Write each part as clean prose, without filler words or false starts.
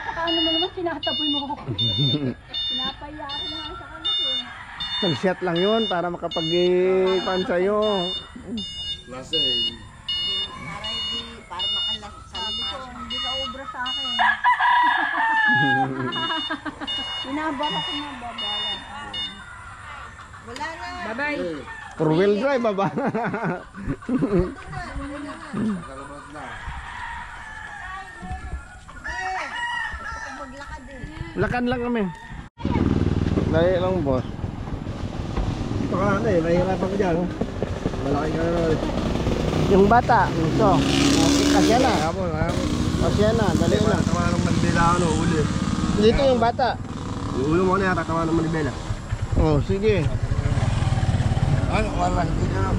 Napakaano mo naman, tinataboy mo ako. Pinapaya ako naman sa kalat eh. Nag-shot lang yun para makapag-ipan sa'yo. Lasa eh. Para makalas. Sabi ko, hindi ka obra sa akin. Inabara ko na babalan. Wala na. Bye-bye. Four wheel drive, baba. Nakalabas na. Maglakad eh. Lakan lang kami. Dali lang, boss. Ito ka na eh, mahirapan ko dyan. Malaki ka na naman. Yung bata, gusto. Kasya na. Hapon, hapon. Kasya na, dali na. Tatawa ng Manibela ano, uli. Dito yung bata. Yung ulo mo na yan, tatawa ng Manibela. Oh, sige. Ano, wala, hindi na.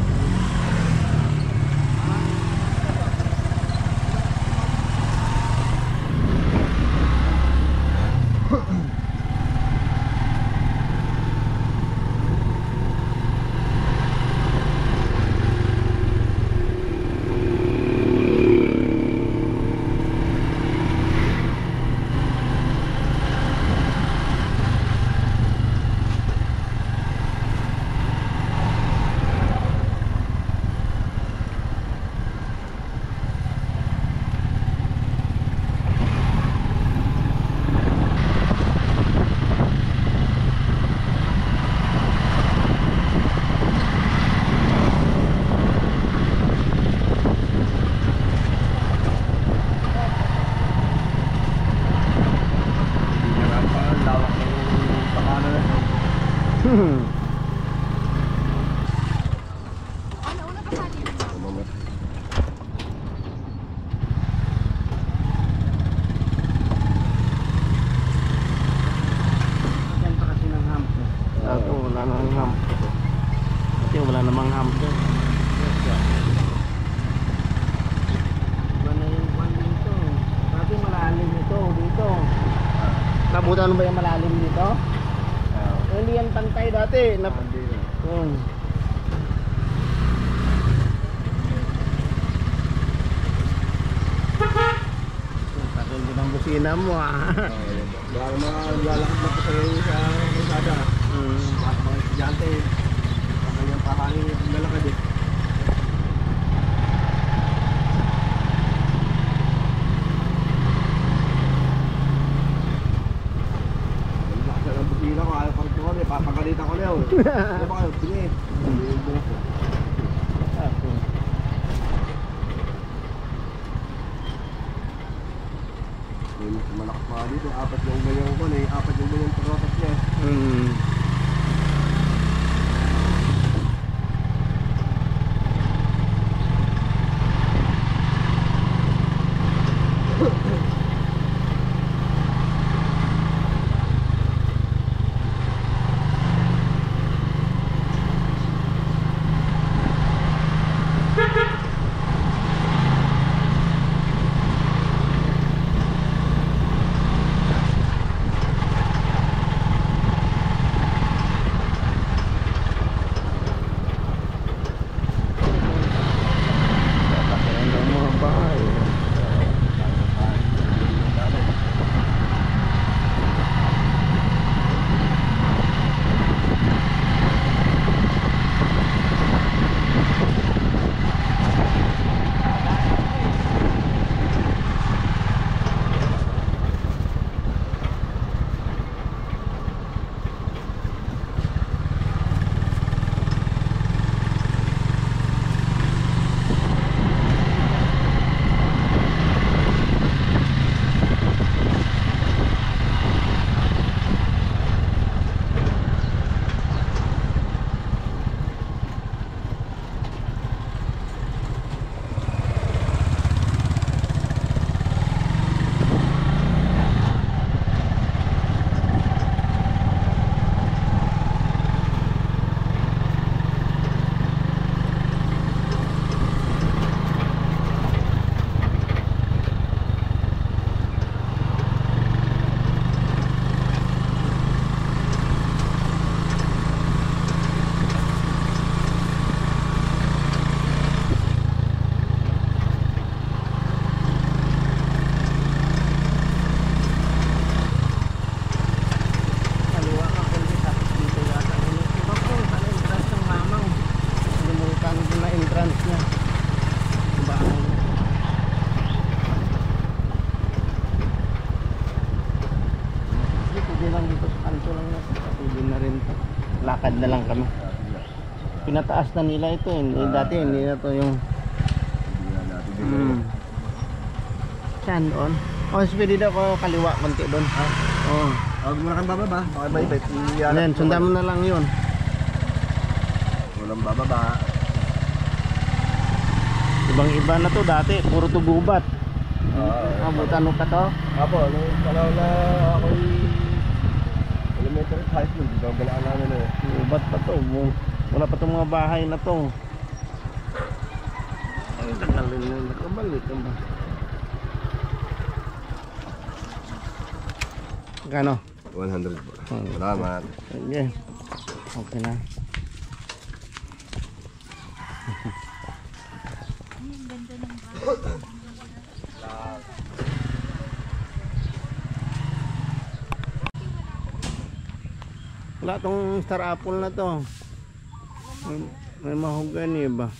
Wala namang hump doon. Wala yung kwan dito. Dati malalim ito dito. Nabutan mo ba yung malalim dito? Hindi yan pantay dati. Takil din ang busina mo Baka lalakad na po sa'yo sa Lazada. Baka mga estudyante. Baka yung pakangin yung lalakad eh. Lakas na ng busina ko, ayaw parang kami, papagalitan ko na yun. Ano ba kayo? Bingit. Malakas pa dito, apat yung ganyang ko eh, apat yung ganyang trotot niya. pwede lang dito sa kanto lang natin. Pwede na rin to. Lakad na lang kami. Pinataas na nila ito. Dati hindi na to yung... Saan doon? Oh, pwede daw ko kaliwa konti doon. Oo. Huwag mo na kang bababa. Baka may bait. Ayan, sundan mo na lang yun. Walang bababa. Ibang iba na to dati. Puro to gubat. Butan mo pa to? Apo, nung panahon na ako'y elementary high school, dito ang galaan namin eh. Gubat pa to. Wala pa itong mga bahay na to. Ay, tagalin na nakabalik. Kano? 100 po. Salamat. Sige. Okay na. Wala tong star apple na to. May mahogany ba?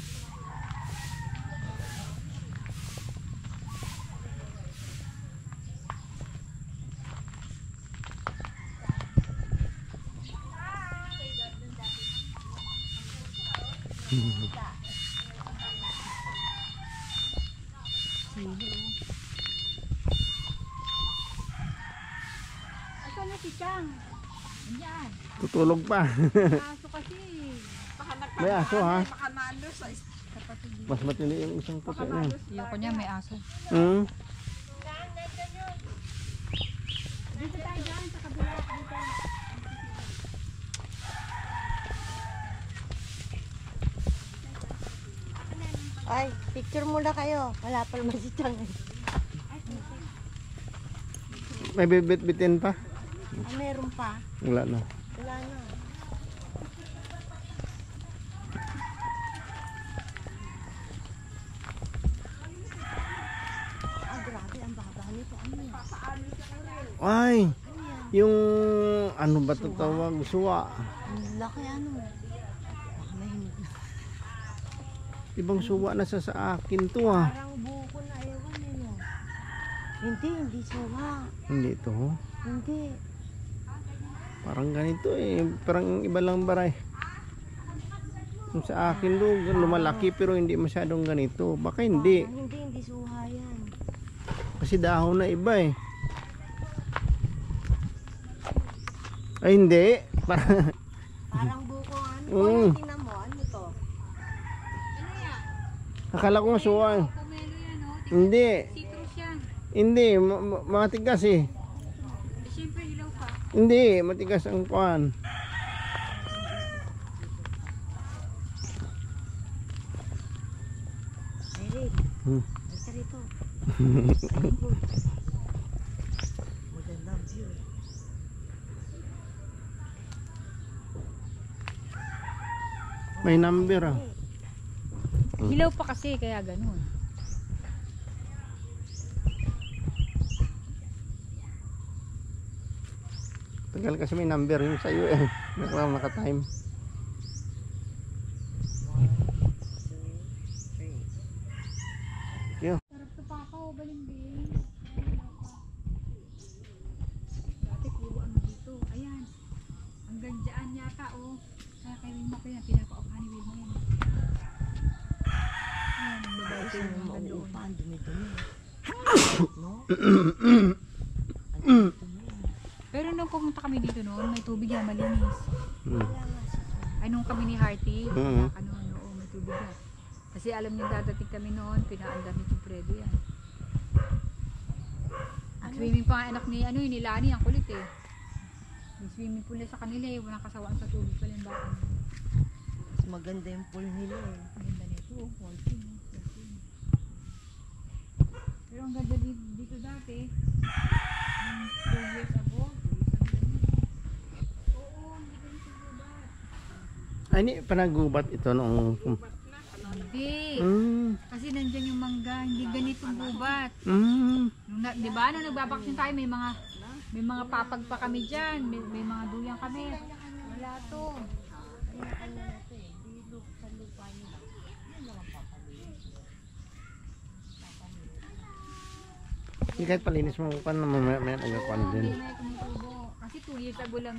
Asan na si Chang? Ayan. Tutulog pa. Aso kasi. May aso ha? Baka malos sa Mas matindi yung isang puti na. Ayoko niya, may aso. Dito tayo dyan sa kabila. Dito. Ay, picture muna kayo. Wala pa naman si Chang. May bibit-bitin pa? Ah, meron pa. Wala na. Wala na. Ah, grabe. Ang baba nito. Ano yan? Ay! Yung ano ba ito tawag? Suwa. Ang laki ano. Baka mahinig na. Ibang suwa na sa akin to ah. Parang buko na ewan eh no. Hindi suha. Hindi ito ho. Hindi. Parang ganito eh. Parang iba lang baray. Yung sa akin do, lumalaki pero hindi masyadong ganito. Baka hindi. Hindi suha yan. Kasi dahon na iba eh. Ay hindi. Parang buko ano. Tingnan mo. Ano to? Akala ko nga suwa eh. Pomelo yan, oh. Hindi. Citrus yan. Hindi. Matigas eh. Siyempre, hilaw pa. Hindi. Matigas ang kuhan. Irene. Hmm. Basta rito. Magandang view. May number ah. Hilaw pa kasi, kaya ganun. Tagal kasi may number yung sa'yo eh. Naka-time. Yo. Sarap to papa o balimbing. Dati puro ano dito. Ayan. Hanggang dyan yata, oh. Kaya kay Wilma ko yan. Pinapa-off ni Wilma yan. Ayan, ang babae ko yung hanggang doon. Ang dumi-dumi. No? Pero nung pumunta kami dito noon, may tubig yan, malinis. Hmm. Ay, nung kami ni Hearty, Mhm. ano, oo, may tubig yan. Kasi alam niyo, dadating kami noon, pinaandar ni Chupredo yan. Swimming pa nga anak ni, ano yun, ni Lani, ang kulit eh. May swimming pool na sa kanila eh, walang kasawaan sa tubig pala yung baka. Mas maganda yung pool nila eh. Ang ganda nito, oh, walking, walking. Pero ang ganda dito dati, yung 2 years ago, oo, hindi ganito gubat. Ay, hindi panagubat ito noong... Hindi. Kasi nandyan yung mangga, hindi ganitong gubat. Di ba, nung nagbabaksin tayo, may mga papag pa kami dyan, may mga duyang kami. Wala to. Hindi kahit palinis mo pa naman may nagkakuan din. Hindi na kami tubo. Kasi 2 years ago lang